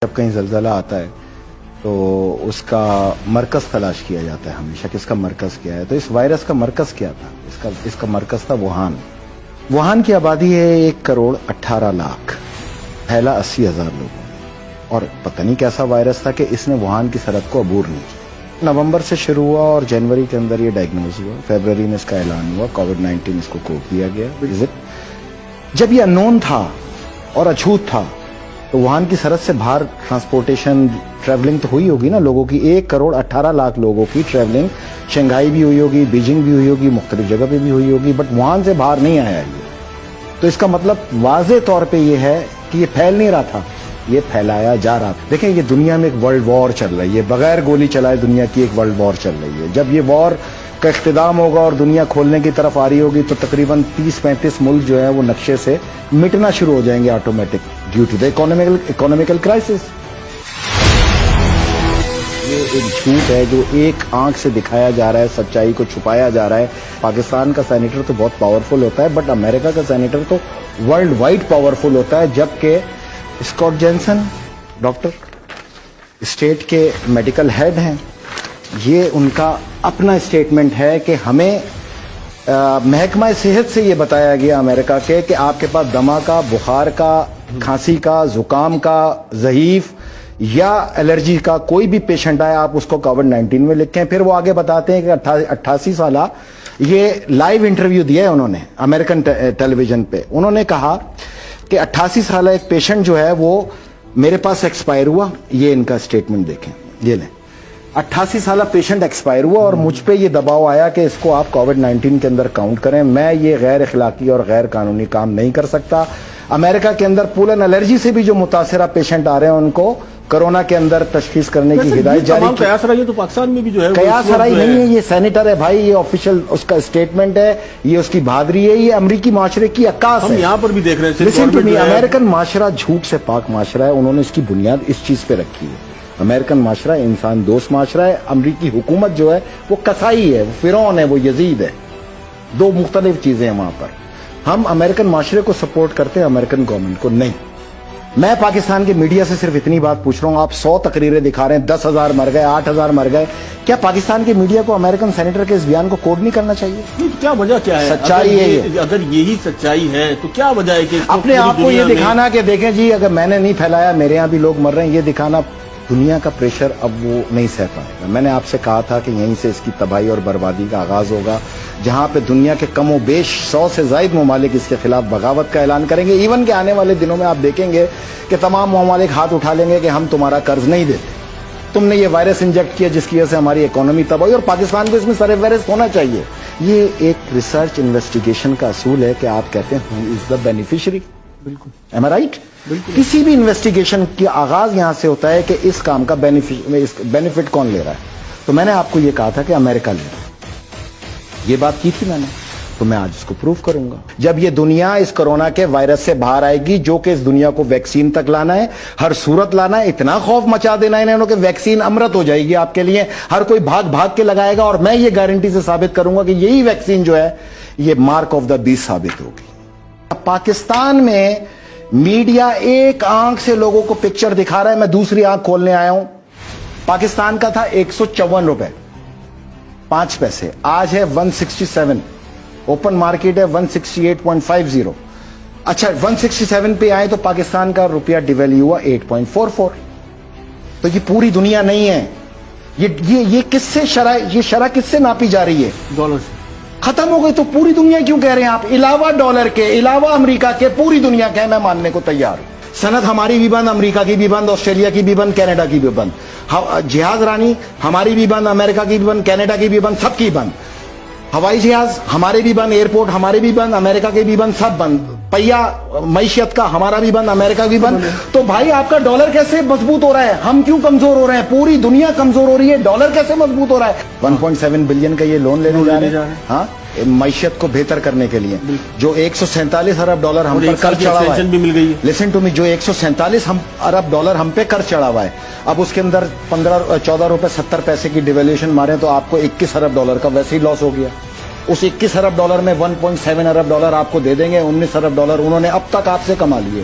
جب کہیں زلزلہ آتا ہے تو اس کا مرکز تلاش کیا جاتا ہے ہمیشہ کہ اس کا مرکز کیا ہے. تو اس وائرس کا مرکز کیا تھا؟ اس کا مرکز تھا ووہان. ووہان کی آبادی ہے 1,18,00,000، پھیلا 80,000 لوگوں میں، اور پتہ نہیں کیسا وائرس تھا کہ اس نے ووہان کی سرحد کو عبور نہیں کیا. نومبر سے شروع ہوا اور جنوری کے اندر یہ ڈائگنوز ہوا، فیبروری میں اس کا اعلان ہوا، کووڈ-19 اس کو کوڈ دیا گیا. جب یہ انون تھا اور اچھوت تھا تو ووہان کی سرحد سے باہر ٹرانسپورٹیشن ٹریولنگ تو ہوئی ہوگی نا لوگوں کی. 1,18,00,000 لوگوں کی ٹریولنگ شنگھائی بھی ہوئی ہوگی، بیجنگ بھی ہوئی ہوگی، مختلف جگہ پہ بھی ہوئی ہوگی، بٹ ووہان سے باہر نہیں آیا یہ. تو اس کا مطلب واضح طور پہ یہ ہے کہ یہ پھیل نہیں رہا تھا، یہ پھیلایا جا رہا تھا. دیکھیں یہ دنیا میں ایک ورلڈ وار چل رہی ہے، بغیر گولی چلائے دنیا کی ایک ورلڈ وار چل رہی ہے. جب یہ وار کا اختتام ہوگا اور دنیا کھولنے کی طرف آ رہی ہوگی تو تقریباً 30-35 ملک جو ہے وہ نقشے سے مٹنا شروع ہو جائیں گے automatic due to the economical crisis. یہ ایک جھوٹ ہے جو ایک آنکھ سے دکھایا جا رہا ہے، سچائی کو چھپایا جا رہا ہے. پاکستان کا سینیٹر تو بہت پاورفل ہوتا ہے، بٹ امریکہ کا سینیٹر تو ورلڈ وائڈ پاورفل ہوتا ہے. جبکہ اسکاٹ جینسن ڈاکٹر اسٹیٹ کے میڈیکل ہیڈ ہیں، یہ ان کا اپنا اسٹیٹمنٹ ہے کہ ہمیں محکمہ صحت سے یہ بتایا گیا امریکہ کے کہ آپ کے پاس دمہ کا، بخار کا، کھانسی کا، زکام کا، ضعیف یا الرجی کا کوئی بھی پیشنٹ آئے آپ اس کو کووڈ-19 میں لکھیں. پھر وہ آگے بتاتے ہیں کہ 88 سالہ یہ لائیو انٹرویو دیا ہے انہوں نے امریکن ٹیلی ویژن پہ. انہوں نے کہا کہ 88 سالہ ایک پیشنٹ جو ہے وہ میرے پاس ایکسپائر ہوا. یہ ان کا اسٹیٹمنٹ دیکھیں، یہ لیں، 88 سالہ پیشنٹ ایکسپائر ہوا اور مجھ پہ یہ دباؤ آیا کہ اس کو آپ کووڈ-19 کے اندر کاؤنٹ کریں. میں یہ غیر اخلاقی اور غیر قانونی کام نہیں کر سکتا. امریکہ کے اندر پولن الرجی سے بھی جو متاثرہ پیشنٹ آ رہے ہیں ان کو کرونا کے اندر تشخیص کرنے کی ہدایت جاری کی. قیاس رائے تو پاکستان میں بھی جو ہے قیاس رائے نہیں ہے، یہ سینیٹر ہے بھائی، یہ آفیشیل اس کا اسٹیٹمنٹ ہے، یہ اس کی بہادری ہے، یہ امریکی معاشرے کی عکاس ہے. ہم یہاں پر بھی دیکھ رہے ہیں امریکن معاشرہ جھوٹ سے پاک معاشرہ ہے. انہوں نے اس کی بنیاد اس چیز پہ رکھی ہے. امریکن معاشرہ انسان دوست معاشرہ ہے. امریکی حکومت جو ہے وہ قصائی ہے، وہ فرعون ہے، وہ یزید ہے. دو مختلف چیزیں ہیں وہاں پر. ہم امریکن معاشرے کو سپورٹ کرتے ہیں، امریکن گورنمنٹ کو نہیں. میں پاکستان کے میڈیا سے صرف اتنی بات پوچھ رہا ہوں، آپ 100 تقریریں دکھا رہے ہیں، 10,000 مر گئے، 8,000 مر گئے. کیا پاکستان کے میڈیا کو امریکن سینیٹر کے اس بیان کو کوڈ نہیں کرنا چاہیے؟ کیا وجہ کیا ہے؟ سچائی ہے. اگر یہی سچائی ہے تو کیا وجہ ہے کہ اپنے آپ کو یہ دکھانا کہ دیکھیں جی اگر میں نے نہیں پھیلایا، میرے یہاں بھی لوگ مر رہے ہیں، یہ دکھانا دنیا کا پریشر اب وہ نہیں سہ پائے گا. میں نے آپ سے کہا تھا کہ یہیں سے اس کی تباہی اور بربادی کا آغاز ہوگا، جہاں پہ دنیا کے کم و بیش 100 سے زائد ممالک اس کے خلاف بغاوت کا اعلان کریں گے. ایون کہ آنے والے دنوں میں آپ دیکھیں گے کہ تمام ممالک ہاتھ اٹھا لیں گے کہ ہم تمہارا قرض نہیں دیتے، تم نے یہ وائرس انجیکٹ کیا جس کی وجہ سے ہماری اکانومی تباہ ہوئی، اور پاکستان کو اس میں سر فہرست ہونا چاہیے. یہ ایک ریسرچ انویسٹیگیشن کا اصول ہے کہ آپ کہتے ہیں ہو از دا بینیفیشری. بالکل ایم آئی رائٹ. کسی بھی انویسٹیگیشن کی آغاز یہاں سے ہوتا ہے کہ اس کام کا بینیفٹ کون لے رہا ہے. تو میں نے آپ کو یہ کہا تھا کہ امریکہ لے رہا ہے، یہ بات کی تھی میں نے، تو میں آج اس کو پروف کروں گا. جب یہ دنیا اس کرونا کے وائرس سے باہر آئے گی، جو کہ اس دنیا کو ویکسین تک لانا ہے، ہر صورت لانا ہے، اتنا خوف مچا دینا ہے انہوں کہ ویکسین امرت ہو جائے گی آپ کے لیے، ہر کوئی بھاگ بھاگ کے لگائے گا. اور میں یہ گارنٹی سے ثابت کروں گا کہ یہی ویکسین جو ہے یہ مارک آف دا بیسٹ ثابت ہوگی. پاکستان میں میڈیا ایک آنکھ سے لوگوں کو پکچر دکھا رہا ہے، میں دوسری آنکھ کھولنے آیا ہوں. پاکستان کا تھا 154 روپے 5 پیسے، آج ہے 167. اوپن مارکیٹ ہے 168.50. اچھا 167 پہ آئے تو پاکستان کا روپیہ ڈیویلیو ہوا 8.44. تو یہ پوری دنیا نہیں ہے. یہ کس سے یہ شرح کس سے ناپی جا رہی ہے؟ ڈالر سے. ختم ہو گئی تو پوری دنیا کیوں کہہ رہے ہیں آپ؟ علاوہ ڈالر کے، علاوہ امریکہ کے، پوری دنیا کے. میں ماننے کو تیار ہوں. صنعت ہماری بھی بند، امریکہ کی بھی بند، آسٹریلیا کی بھی بند، کینیڈا کی بھی بند. جہاز رانی ہماری بھی بند، امریکہ کی بھی بند، کینیڈا کی بھی بند، سب کی بند. ہوائی جہاز ہمارے بھی بند، ایئرپورٹ ہمارے بھی بند، امریکہ کے بھی بند، سب بند. پہیا معیشت کا ہمارا بھی بند، امریکہ بھی بند. تو بھائی آپ کا ڈالر کیسے مضبوط ہو رہا ہے؟ ہم کیوں کمزور ہو رہے ہیں؟ پوری دنیا کمزور ہو رہی ہے، ڈالر کیسے مضبوط ہو رہا ہے؟ 1.7 بلین کا یہ لون لینے جا رہے ہیں، ہاں، معیشت کو بہتر کرنے کے لیے. جو 147 ارب ڈالر ہم پر قرض چڑھا ہوا ہے، لسن ٹو می، جو 147 ارب ڈالر ہم پہ قرض چڑھا ہوا ہے، اب اس کے اندر 14 روپے 70 پیسے کی ڈیویلیوشن مارے تو آپ کو 21 ارب ڈالر کا ویسے ہی لاس ہو گیا. اس 21 ارب ڈالر میں 1.7 ارب ڈالر آپ کو دے دیں گے. 19 ارب ڈالر انہوں نے اب تک آپ سے کما لیے.